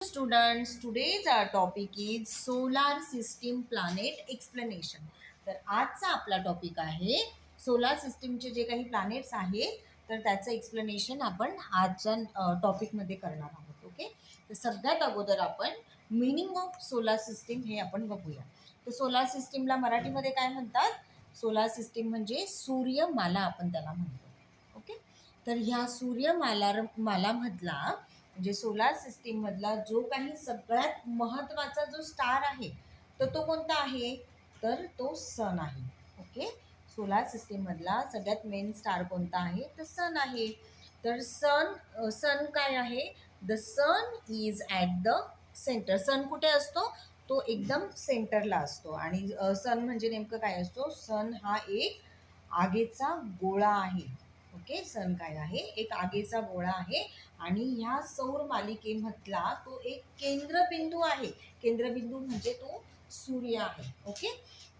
Students, today's our topic is solar system planet explanation. तर आजचा आपला टॉपिक आहे सोलार सिस्टीमचे जे काही प्लॅनेट्स आहेत तर त्याचं एक्सप्लेनेशन आपण आजच्या टॉपिकमध्ये करणार आहोत. ओके, तर सगळ्यात अगोदर आपण मिनिंग ऑफ सोलार सिस्टीम हे आपण बघूया. तर सोलार सिस्टीमला मराठीमध्ये काय म्हणतात? सोलार सिस्टीम म्हणजे सूर्यमाला आपण त्याला म्हणतो. ओके, तर ह्या सूर्यमालामधला म्हणजे सोलार सिस्टीम मधला जो काही सगळ्यात महत्वाचा जो स्टार आहे तर तो कोणता आहे? तर तो सन आहे. ओके, सोलार सिस्टीम मधला सगळ्यात मेन स्टार कोणता आहे? तर सन आहे. तर सन काय आहे? The sun is at the centre. Sun कुठे असतो? तो एकदम सेंटरला असतो. आणि सन म्हणजे नेमकं काय असतो? सन हा एक आगीचा गोळा आहे. ओके, सन काय आहे? एक आगीचा गोळा आहे आणि ह्या सौर मालिकेमधला तो एक केंद्रबिंदू आहे. केंद्रबिंदू म्हणजे तो सूर्य आहे. ओके,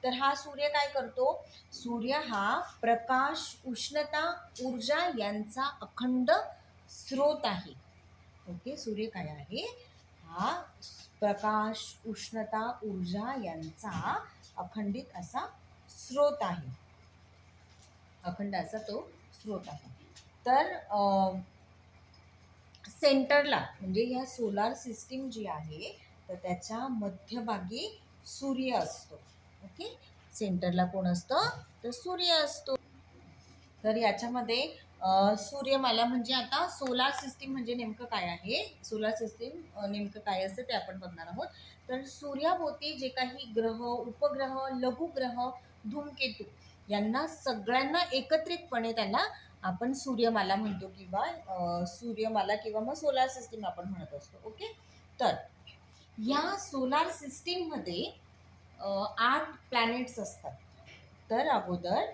तर हा सूर्य काय करतो? सूर्य हा प्रकाश, उष्णता, ऊर्जा यांचा अखंड स्रोत आहे. ओके, सूर्य काय आहे? हा प्रकाश, उष्णता, ऊर्जा यांचा अखंडित असा स्रोत आहे. अखंड असा तो स्रोत आहे. तर सेंटरला म्हणजे ह्या सोलार सिस्टीम जी आहे तर त्याच्या मध्यभागी सूर्य असतो. ओके, सेंटरला कोण असतं? तर सूर्य असतो. तर याच्यामध्ये सूर्यमाला म्हणजे आता सोलार सिस्टीम म्हणजे नेमकं काय आहे? सोलार सिस्टीम नेमकं काय असतं ते आपण बघणार आहोत. तर सूर्याभोवती जे काही ग्रह, उपग्रह, लघुग्रह, धूमकेतू यांना सगळ्यांना एकत्रितपणे त्याला आपण सूर्यमाला म्हणतो किंवा सूर्यमाला किंवा मग सोलार सिस्टीम आपण म्हणत असतो. ओके, तर या सोलार सिस्टीममध्ये 8 प्लॅनेट्स असतात. तर अगोदर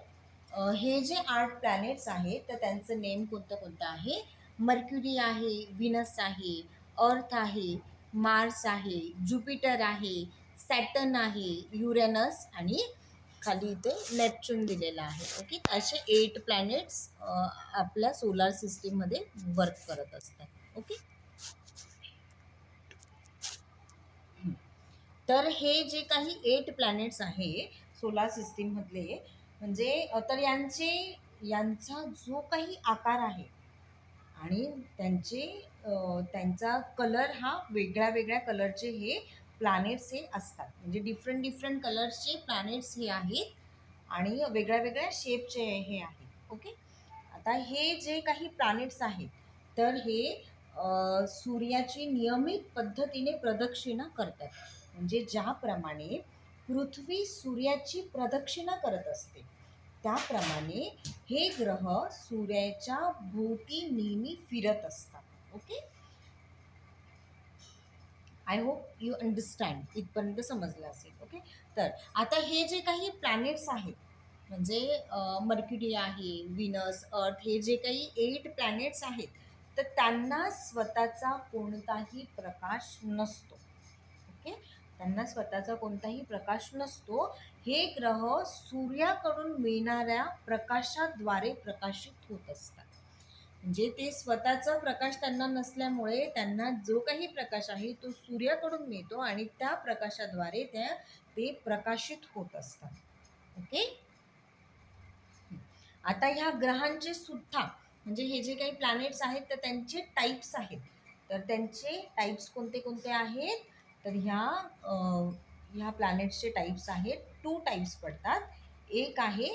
हे जे 8 प्लॅनेट्स आहेत तर त्यांचं नेम कोणतं कोणतं आहे? मर्क्युरी आहे, व्हीनस आहे, अर्थ आहे, मार्स आहे, ज्युपिटर आहे, सॅटर्न आहे, युरेनस आणि खाली इथे नेपच्यून दिलेला आहे. ओके, असे 8 प्लॅनेट्स आपल्या सोलार सिस्टीममध्ये वर्क करत असतात. ओके, तर हे जे काही 8 प्लॅनेट्स आहे सोलार सिस्टीममधले म्हणजे तर यांचा जो काही आकार आहे आणि त्यांचा कलर हा वेगळ्या वेगळ्या कलरचे हे प्लॅनेट्स हे असतात. म्हणजे डिफरंट डिफरंट कलर्सचे प्लॅनेट्स हे आहेत आणि वेगळ्या वेगळ्या शेपचे हे आहेत. ओके, आता हे जे काही प्लॅनेट्स आहेत तर हे सूर्याची नियमित पद्धतीने प्रदक्षिणा करतात. म्हणजे ज्याप्रमाणे पृथ्वी सूर्याची प्रदक्षिणा करत असते त्याप्रमाणे हे ग्रह सूर्याच्या भोवती नेहमी फिरत असतात. Okay, I hope you understand, इथपर्यंत समजलं असेल. ओके, तर आता हे जे काही प्लॅनेट्स आहेत म्हणजे मर्क्युरी आहे, व्हीनस, अर्थ हे जे काही 8 प्लॅनेट्स आहेत तर त्यांना स्वतःचा कोणताही प्रकाश नसतो. ओके, त्यांना स्वतःचा कोणताही प्रकाश नसतो. हे ग्रह सूर्याकडून मिळणाऱ्या प्रकाशाद्वारे प्रकाशित होत असतात. म्हणजे ते स्वतःचा प्रकाश त्यांना नसल्यामुळे त्यांना जो काही प्रकाश आहे तो सूर्याकडून मिळतो आणि त्या प्रकाशाद्वारे ते प्रकाशित होत असतात. ओके, आता ह्या ग्रहांचे सुद्धा म्हणजे हे जे काही प्लॅनेट्स आहेत तर त्यांचे टाईप्स आहेत. तर त्यांचे टाईप्स कोणते कोणते आहेत? तर ह्या प्लॅनेट्सचे टाईप्स आहेत. 2 टाईप्स पडतात. एक आहे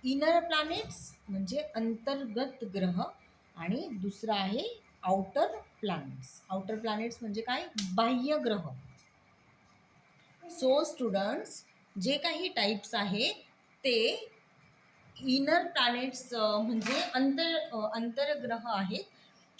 इनर प्लॅनेट्स म्हणजे अंतर्गत ग्रह आणि दुसरा आहे आउटर प्लॅनेट्स. आउटर प्लॅनेट्स म्हणजे काय? बाह्य ग्रह. सो स्टुडंट्स, जे काही टाईप्स आहे ते इनर प्लॅनेट्स म्हणजे अंतर्ग्रह आहेत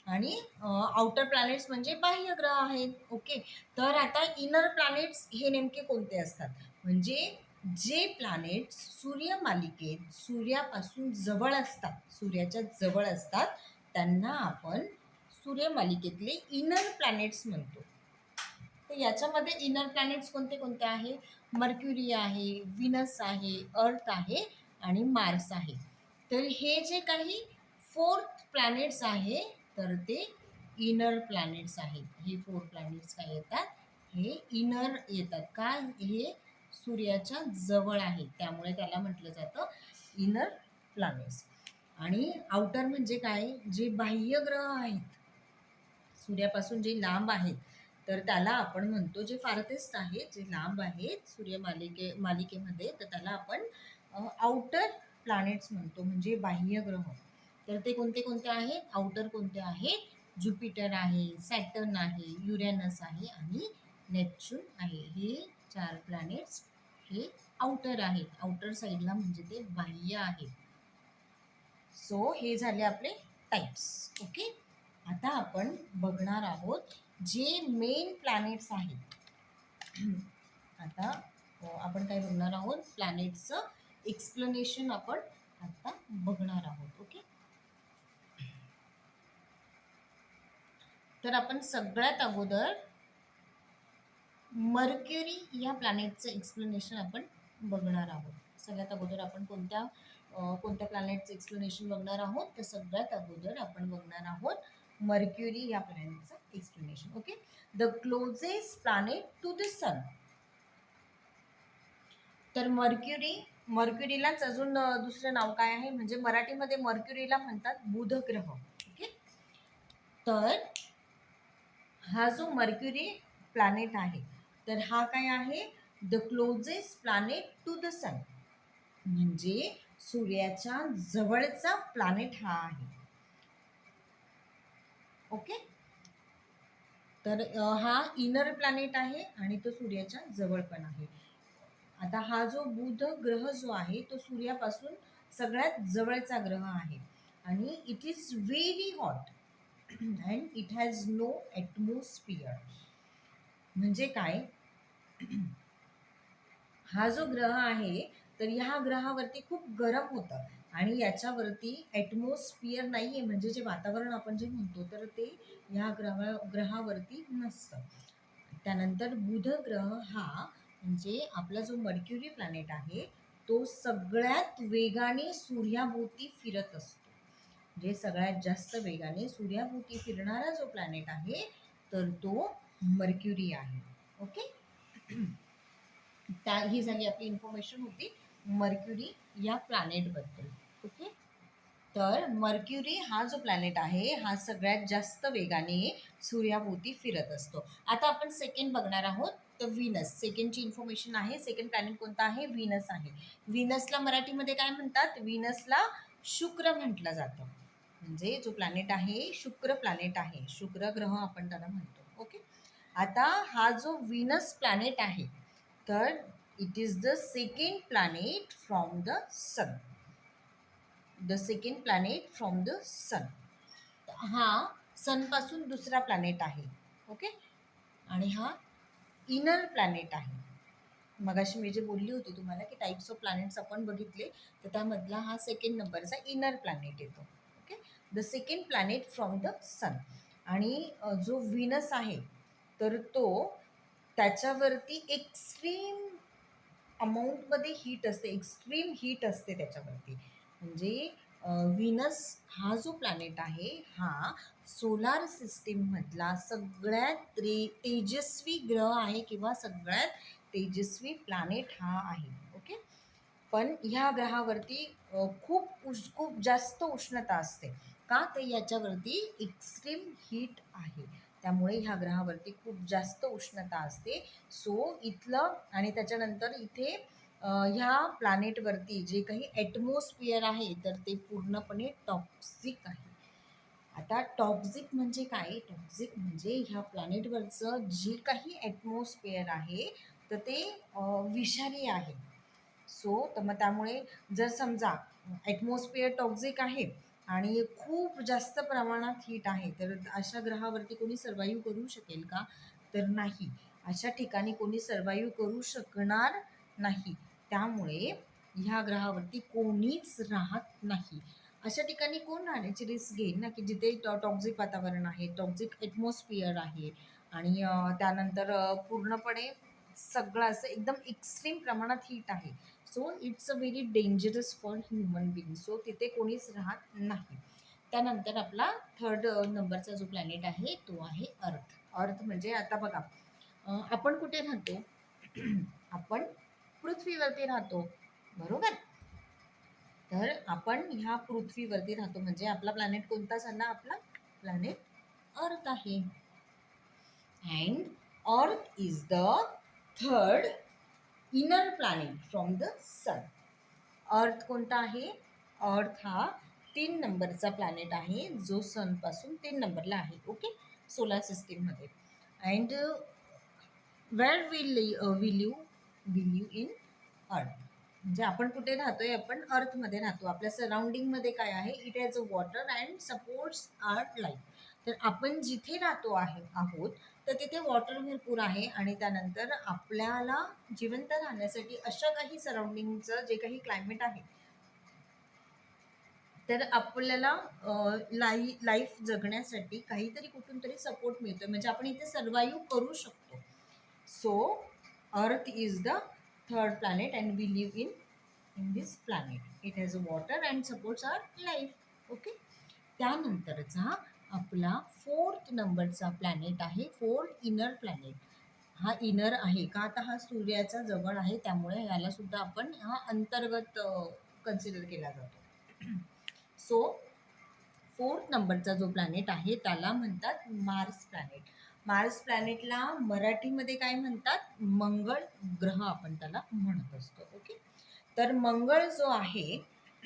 आणि आउटर प्लॅनेट्स म्हणजे बाह्य ग्रह आहेत. ओके, तर आता इनर प्लॅनेट्स हे नेमके कोणते असतात? म्हणजे जे प्लॅनेट्स सूर्यमालिकेत सूर्यापासून जवळ असतात, सूर्याच्या जवळ असतात त्यांना आपण सूर्यमालिकेतले इनर प्लॅनेट्स म्हणतो. तर याच्यामध्ये इनर प्लॅनेट्स कोणते कोणते आहे? मर्क्युरी आहे, व्हीनस आहे, अर्थ आहे आणि मार्स आहे. तर हे जे काही 4th प्लॅनेट्स आहे तर ते इनर प्लॅनेट्स आहेत. हे 4 प्लॅनेट्स काय येतात, हे इनर येतात. काय, हे सूर्याच्या जवळ आहेत, त्यामुळे त्याला म्हटलं जातं इनर प्लॅनेट्स. आणि आउटर म्हणजे काय, जे बाह्य ग्रह आहेत सूर्यापासून जे लांब आहेत, तर त्याला आपण म्हणतो, जे फारथेस्ट आहेत, जे लांब आहेत मालिकेमध्ये, तर त्याला आपण आउटर प्लॅनेट्स म्हणतो, म्हणजे बाह्य ग्रह. तर ते कोणते कोणते आहेत, आउटर कोणते आहेत, ज्युपिटर आहे, सॅटर्न आहे, युरेनस आहे आणि नेपच्यून आहे. हे 4 प्लॅनेट्स हे आउटर आहेत. आउटर साईडला म्हणजे ते बाह्य आहेत. सो हे झाले आपले टाइप्स. ओके. आता आपण बघणार आहोत जे मेन प्लॅनेट्स आहेत. आता आपण काय बघणार आहोत, प्लॅनेट्सचं एक्सप्लेनेशन आपण आता बघणार आहोत. ओके. तर आपण सगळ्यात अगोदर मर्क्युरी या प्लॅनेटचं एक्सप्लेनेशन आपण बघणार आहोत. सगळ्यात अगोदर आपण कोणत्या प्लॅनेटचं एक्सप्लेनेशन बघणार आहोत, तर सगळ्यात अगोदर आपण बघणार आहोत मर्क्युरी या प्लॅनेटचं explanation. Okay. The closest planet to the sun. तर मर्क्युरीलाच अजून दुसरं नाव काय आहे, म्हणजे मराठीमध्ये मर्क्युरीला म्हणतात बुध ग्रह. ओके. तर हा जो मर्क्युरी प्लॅनेट आहे, तर हा काय आहे, the closest planet to the sun, म्हणजे सूर्याच्या जवळचा प्लॅनेट हा आहे. ओके. तर हा इनर प्लॅनेट आहे आणि तो सूर्याच्या जवळ पण आहे. आता हा जो बुध ग्रह जो आहे, तो सूर्यापासून सगळ्यात जवळचा ग्रह आहे आणि it is very hot and it has no atmosphere. म्हणजे काय, हा जो ग्रह आहे, तर ह्या ग्रहावरती खूप गरम होतं आणि याच्यावरती ॲटमॉस्फिअर नाही आहे, म्हणजे जे वातावरण आपण जे म्हणतो, तर ते ह्या ग्रहावरती नसतं. त्यानंतर बुध ग्रह हा, म्हणजे आपला जो मर्क्युरी प्लॅनेट आहे, तो सगळ्यात वेगाने सूर्याभोवती फिरत असतो. म्हणजे सगळ्यात जास्त वेगाने सूर्याभोवती फिरणारा जो प्लॅनेट आहे, तर तो मर्क्युरी आहे. ओके. ही झाली आपली इन्फॉर्मेशन होती मर्क्युरी या प्लॅनेटबद्दल. ओके. तर मर्क्युरी हा जो प्लॅनेट आहे, हा सगळ्यात जास्त वेगाने सूर्याभोवती फिरत असतो. आता आपण सेकंड बघणार आहोत, तर व्हीनस. सेकंडची इन्फॉर्मेशन आहे, सेकंड प्लॅनेट कोणता आहे, व्हीनस आहे. व्हीनसला मराठीमध्ये काय म्हणतात, व्हीनसला शुक्र म्हटलं जातं. म्हणजे जो प्लॅनेट आहे, शुक्र प्लॅनेट आहे, शुक्र ग्रह आपण त्याला म्हणतो. ओके. आता हा जो व्हीनस प्लॅनेट आहे, तर it is the second planet from the sun. The second planet from the sun. हा सनपासून दुसरा प्लॅनेट आहे. ओके. आणि हा इनर प्लॅनेट आहे. मगाशी मी जे बोलली होती तुम्हाला की टाइप्स ऑफ प्लॅनेट्स आपण बघितले, तर त्यामधला हा सेकंड नंबरचा इनर प्लॅनेट येतो. Okay. The second planet from the sun. आणि जो व्हीनस आहे, तर तो त्याच्यावरती एक्स्ट्रीम अमाऊंटमध्ये हीट असते, एक्स्ट्रीम हीट असते त्याच्यावरती. म्हणजे व्हीनस हा जो प्लॅनेट आहे, हा सोलार सिस्टीममधला सगळ्यात तेजस्वी ग्रह आहे किंवा सगळ्यात तेजस्वी प्लॅनेट हा आहे. ओके. पण ह्या ग्रहावरती खूप जास्त उष्णता असते. का, तर याच्यावरती एक्स्ट्रीम हीट आहे, त्यामुळे ह्या ग्रहावरती खूप जास्त उष्णता असते. सो इथलं, आणि त्याच्यानंतर इथे ह्या प्लॅनेटवरती जे काही ॲटमॉस्फिअर आहे, तर ते पूर्णपणे टॉक्सिक आहे. आता टॉक्झिक म्हणजे काय, टॉक्झिक म्हणजे ह्या प्लॅनेटवरचं जे काही ॲटमॉस्फिअर आहे, तर ते विषारी आहे. सो तर मग त्यामुळे जर समजा ॲटमॉस्फिअर टॉक्झिक आहे आणि खूप जास्त प्रमाणात हीट आहे, तर अशा ग्रहावरती कोणी सर्वाईव्ह करू शकेल का, तर नाही. अशा ठिकाणी कोणी सर्वाईव्ह करू शकणार नाही. त्यामुळे ह्या ग्रहावरती कोणीच राहत नाही. अशा ठिकाणी कोण राहण्याची रिस्क घेईल ना, की जिथे टॉक्झिक वातावरण आहे, टॉक्झिक ॲटमॉस्फिअर आहे आणि त्यानंतर पूर्णपणे सगळं असं एकदम एक्स्ट्रीम प्रमाणात हीट आहे. So it's a very dangerous for human being. So तिथे कोणीच राहत नाही. त्यानंतर आपला थर्ड नंबरचा जो प्लॅनेट आहे तो आहे अर्थ. अर्थ म्हणजे आता बघा, आपण कुठे राहतो? आपण पृथ्वीवरती राहतो, बरोबर. तर आपण ह्या पृथ्वीवरती राहतो म्हणजे आपला प्लॅनेट कोणता झाला? आपला प्लॅनेट अर्थ आहे. And earth is the third inner planet from the sun. Earth कोणता आहे? अर्थ हा 3 नंबरचा प्लॅनेट आहे जो सन पासून 3 नंबरला आहे. ओके, सोलार सिस्टीम मध्ये. And where we live in Earth. म्हणजे आपण कुठे राहतोय? आपण अर्थमध्ये राहतो. आपल्या सराउंडिंगमध्ये काय आहे? It has a water and supports our life. तर आपण जिथे राहतो आहोत तर तिथे वॉटर भरपूर आहे आणि त्यानंतर आपल्याला जिवंत राहण्यासाठी अशा काही सराउंडिंगचं जे काही क्लायमेट आहे तर आपल्याला लाईफ जगण्यासाठी काहीतरी कुठून तरी सपोर्ट मिळतो, म्हणजे आपण इथे सर्वाईव्ह करू शकतो. So Earth is the third planet and we live in this planet. It has a water and supports our life. Okay, त्यानंतरचा आपला फोर्थ नंबरचा प्लॅनेट आहे फोर्थ इनर प्लॅनेट. हा इनर आहे का? आता हा सूर्याचा जवळ आहे त्यामुळे याला सुद्धा आपण हा अंतर्गत कन्सिडर केला जातो. सो फोर्थ नंबरचा जो प्लॅनेट आहे त्याला म्हणतात मार्स प्लॅनेट. मार्स प्लॅनेटला मराठीमध्ये काय म्हणतात? मंगळ ग्रह आपण त्याला म्हणत असतो. ओके, तर मंगळ जो आहे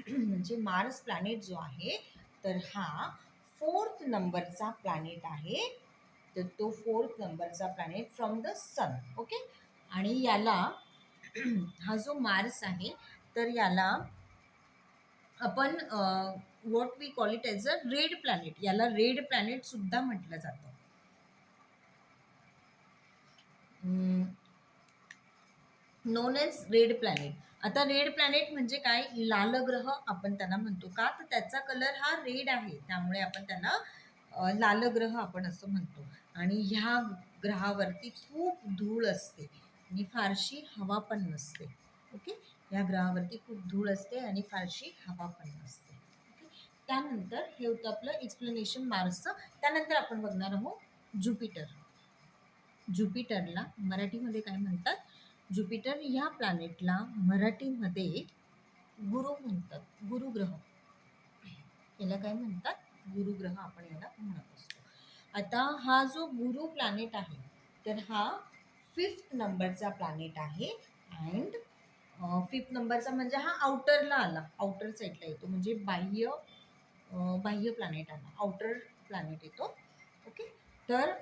म्हणजे मार्स प्लॅनेट जो आहे तर हा फोर्थ नंबरचा प्लॅनेट आहे. तर तो फोर्थ नंबरचा planet from the sun. Okay, आणि याला हा जो मार्स आहे तर याला आपण what we call it as a red planet. याला रेड प्लॅनेट सुद्धा म्हटलं जातं. Known as red planet. आता रेड प्लॅनेट म्हणजे काय? लाल ग्रह आपण त्याला म्हणतो. का? तर त्याचा कलर हा रेड आहे त्यामुळे आपण त्याला लाल ग्रह आपण असं म्हणतो. आणि ह्या ग्रहावरती खूप धूळ असते आणि फारशी हवा पण नसते. ओके, या ग्रहावरती खूप धूळ असते आणि फारशी हवा पण नसते. ओके, त्यानंतर हे होतं आपलं एक्सप्लेनेशन मार्सचं. त्यानंतर आपण बघणार आहोत ज्युपिटर. ज्युपिटरला मराठीमध्ये काय म्हणतात? ज्युपिटर ह्या प्लॅनेटला मराठीमध्ये गुरु म्हणतात. गुरुग्रह याला काय म्हणतात? गुरुग्रह आपण याला म्हणत असतो. आता हा जो गुरु प्लॅनेट आहे तर हा फिफ्थ नंबरचा प्लॅनेट आहे. अँड फिफ्थ नंबरचा म्हणजे हा आउटरला आला, आउटर साईडला येतो म्हणजे बाह्य प्लॅनेट आला, आउटर प्लॅनेट येतो. ओके, तर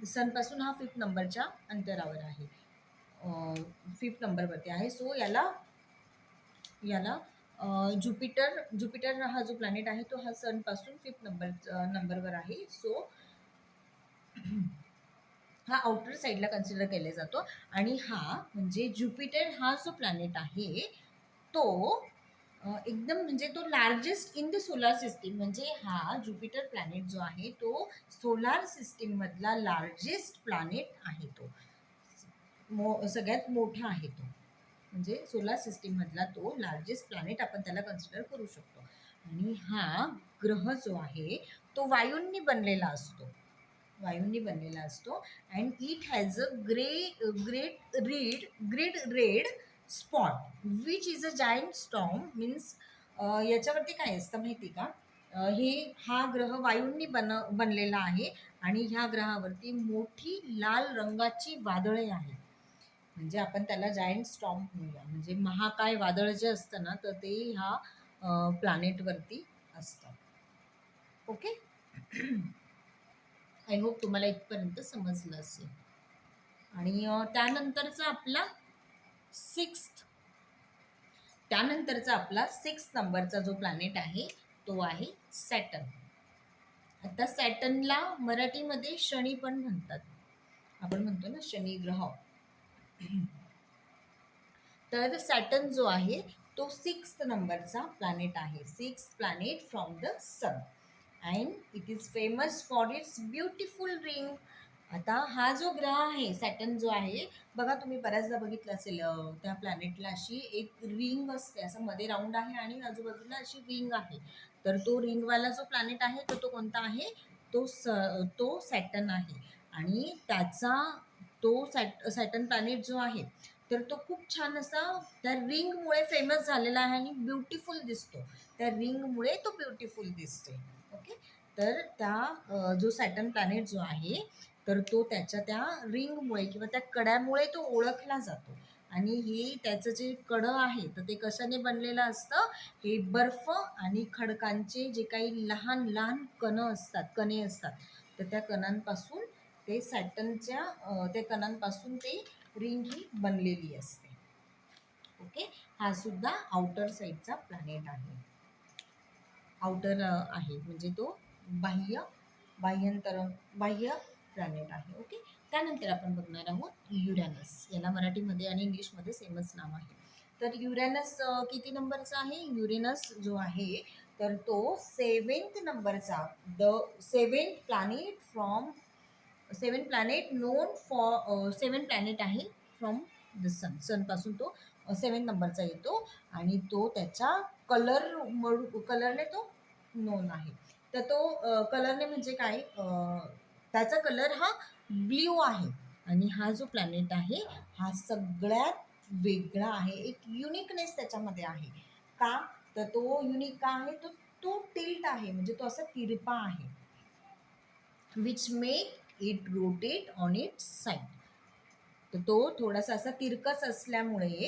सनपासून हा फिफ्थ नंबरच्या अंतरावर आहे, फिफ्थ नंबरवरती आहे. सो याला ज्युपिटर हा जो प्लॅनेट आहे तो हा सनपासून फिफ्थ नंबरवर आहे. सो हा आउटर साईडला कन्सिडर केला जातो. आणि हा म्हणजे ज्युपिटर हा जो प्लॅनेट आहे तो एकदम म्हणजे तो largest in the solar system. म्हणजे हा ज्युपिटर प्लॅनेट जो आहे तो सोलार सिस्टीम मधला लार्जेस्ट प्लॅनेट आहे. तो सगळ्यात मोठा आहे. तो म्हणजे सोलार सिस्टीम मधला तो लार्जेस्ट प्लॅनेट आपण त्याला कन्सिडर करू शकतो. आणि हा ग्रह जो आहे तो वायूंनी बनलेला असतो. And it has a great red spot which is a giant storm. Means याच्यावरती काय असतं माहिती का? हा ग्रह वायूंनी बनलेला आहे आणि ह्या ग्रहावरती मोठी लाल रंगाची वादळे आहेत. म्हणजे आपण त्याला जायंट स्टॉर्म म्हणूया. म्हणजे महाकाय वादळ जे असतं ना तर ते ह्या प्लॅनेटवरती असतं. ओके, आय होप तुम्हाला इथपर्यंत समजलं असेल. आणि त्यानंतरचा आपला सिक्स्थ नंबरचा जो प्लॅनेट आहे तो आहे सॅटर्न. आता सॅटर्नला मराठीमध्ये शनी पण म्हणतात. आपण म्हणतो ना शनी ग्रह. तर सॅटर्न जो आहे तो सिक्स्थ नंबरचा प्लॅनेट आहे. Sixth planet from the sun and it is famous for its beautiful ring. आता हा जो ग्रह आहे सॅटर्न जो आहे बघा, तुम्ही बऱ्याचदा बघितलं असेल त्या प्लॅनेटला अशी एक रिंग असते, असं मध्ये राऊंड आहे आणि आजूबाजूला अशी रिंग आहे. तर तो रिंगवाला जो प्लॅनेट आहे तर तो कोणता आहे, तो सॅटर्न आहे. आणि त्याचा तो सॅटर्न प्लॅनेट जो आहे तर तो खूप छान असा त्या रिंगमुळे फेमस झालेला आहे आणि ब्युटिफुल दिसतो. त्या रिंगमुळे तो ब्युटिफुल दिसते. ओके. तर जो सॅटर्न प्लॅनेट जो आहे तर तो त्याच्या त्या रिंगमुळे किंवा त्या कड्यामुळे तो ओळखला जातो. आणि हे त्याचं जे कडं आहे तर ते कशाने बनलेलं असतं, हे बर्फ आणि खडकांचे जे काही लहान लहान कणे असतात तर त्या कणांपासून ते त्या कणांपासून ते रिंग ही बनलेली असते. ओके. हा सुद्धा आउटर साईडचा प्लॅनेट आहे. आउटर आहे म्हणजे तो बाह्य बाह्य प्लॅनेट आहे. ओके. त्यानंतर आपण बघणार आहोत युरॅनस. याला मराठीमध्ये आणि इंग्लिशमध्ये सेमच नाव आहे. तर युरॅनस किती नंबरचा आहे? युरेनस जो आहे तर तो 7th नंबरचा, the 7th planet from 7 planet non for 7 planet आहे फ्रॉम द सनपासून तो 7 नंबरचा येतो आणि तो त्याच्या कलरने तो नोन आहे. तर तो कलरने म्हणजे काय, त्याचा कलर हा ब्ल्यू आहे. आणि हा जो प्लॅनेट आहे हा सगळ्यात वेगळा आहे. एक युनिकनेस त्याच्यामध्ये आहे. का तर तो युनिक का आहे, तो तो टिल्ट आहे म्हणजे तो असा तिरपा आहे. Which make it rotate on it's side. तर तो थोडासा असा तिरकस असल्यामुळे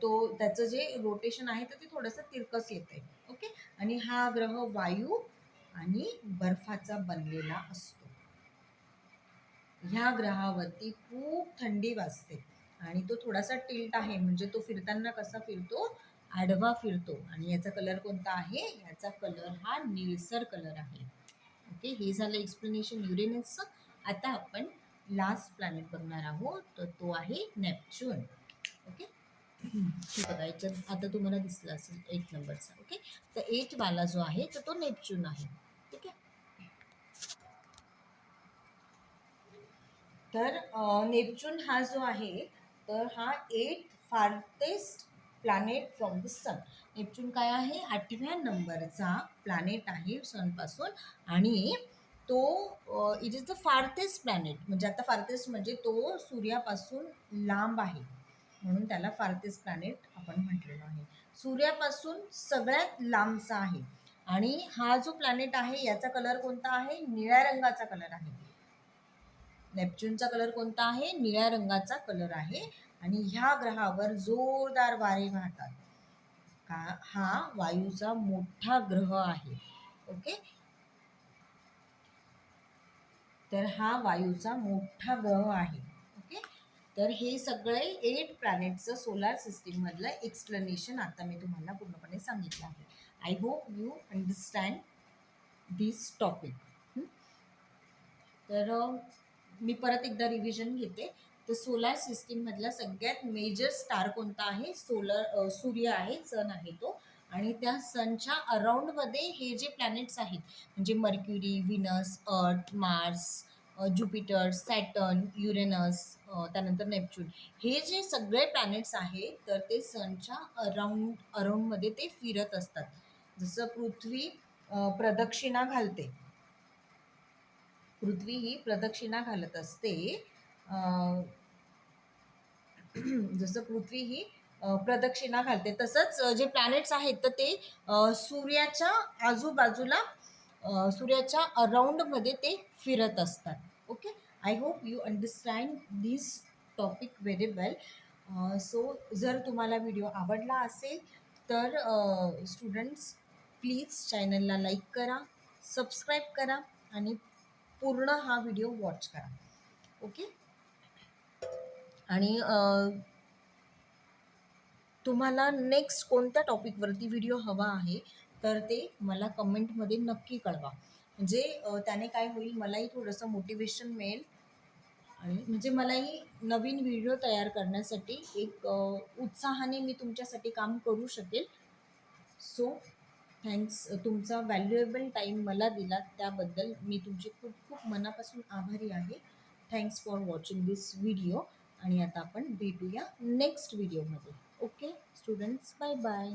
तो त्याचं जे रोटेशन आहे तर ते थोडंसं तिरकस येते. ओके. आणि हा ग्रह वायू आणि बर्फाचा बनलेला असतो. ह्या ग्रहावरती खूप थंडी वाजते आणि तो थोडासा टिल्ट आहे म्हणजे तो फिरताना कसा फिरतो, आडवा फिरतो. आणि याचा कलर कोणता आहे, याचा कलर हा निळसर कलर आहे. ओके. हे झालं एक्सप्लेनेशन युरेनसचं. आता आपण लास्ट प्लॅनेट बघणार आहोत तर तो आहे नेपच्यून. ओके. हे बघा याच्यात आता तुम्हाला दिसलं असेल 8 नंबरचा. ओके. तर 8 वाला जो आहे तर तो नेपच्यून आहे. ठीक आहे. तर नेपच्यून हा जो आहे तर हा 8 farthest planet from the sun. Neptune काय आहे, 8व्या नंबरचा प्लॅनेट आहे सनपासून. आणि तो it is the farthest planet. म्हणजे आता फार्थेस्ट म्हणजे तो सूर्यापासून लांब आहे म्हणून त्याला फार्थेस्ट प्लॅनेट आपण म्हटलेलो आहे. सूर्यापासून सगळ्यात लांबचा आहे. आणि हा जो प्लॅनेट आहे याचा कलर कोणता आहे, निळ्या रंगाचा कलर आहे. नेपच्यूनचा कलर कोणता आहे, निळ्या रंगाचा कलर आहे. आणि ह्या ग्रहावर जोरदार वारे वाहतात. हा वायूचा मोठा ग्रह आहे. ओके. तर हा वायूचा मोठा ग्रह आहे. ओके. तर हे सगळे 8 प्लॅनेटचं सोलार सिस्टीम मधलं एक्सप्लेनेशन आता मी तुम्हाला पूर्णपणे सांगितलं आहे. I hope you understand this topic. तर मी परत एकदा रिव्हिजन घेते. तर सोलार सिस्टीम मधला सगळ्यात मेजर स्टार कोणता आहे, सूर्य आहे, सन आहे तो. आणि त्या सनच्या अराउंडमध्ये हे जे प्लॅनेट्स आहेत म्हणजे मर्क्युरी, व्हिनस, अर्थ, मार्स, ज्युपिटर, सॅटर्न, युरेनस, त्यानंतर नेपच्यून, हे जे सगळे प्लॅनेट्स आहेत तर ते सनच्या अराउंडमध्ये ते फिरत असतात. जसं पृथ्वी प्रदक्षिणा घालते, पृथ्वी ही प्रदक्षिणा घालत असते. जसं पृथ्वी ही प्रदक्षिणा घालते तसंच जे प्लॅनेट्स आहेत तर ते सूर्याच्या आजूबाजूला सूर्याच्या अराउंडमध्ये ते फिरत असतात. Okay. I hope you understand this topic very well. So जर तुम्हाला व्हिडिओ आवडला असेल तर स्टुडंट्स प्लीज चॅनलला लाईक करा, सबस्क्राईब करा आणि पूर्ण हा व्हिडिओ वॉच करा. ओके. आणि तुम्हाला नेक्स्ट कोणत्या टॉपिकवरती व्हिडिओ हवा आहे तर ते मला कमेंटमध्ये नक्की कळवा. म्हणजे त्याने काय होईल, मलाही थोडंसं मोटिवेशन मिळेल आणि म्हणजे मलाही नवीन व्हिडिओ तयार करण्यासाठी एक उत्साहाने मी तुमच्यासाठी काम करू शकेल. So thanks. तुमचा व्हॅल्युएबल टाईम मला दिला त्याबद्दल मी तुमची खूप खूप मनापासून आभारी आहे. Thanks for watching this video. आणि आता आपण भेटूया नेक्स्ट व्हिडिओमध्ये. Okay students, bye bye.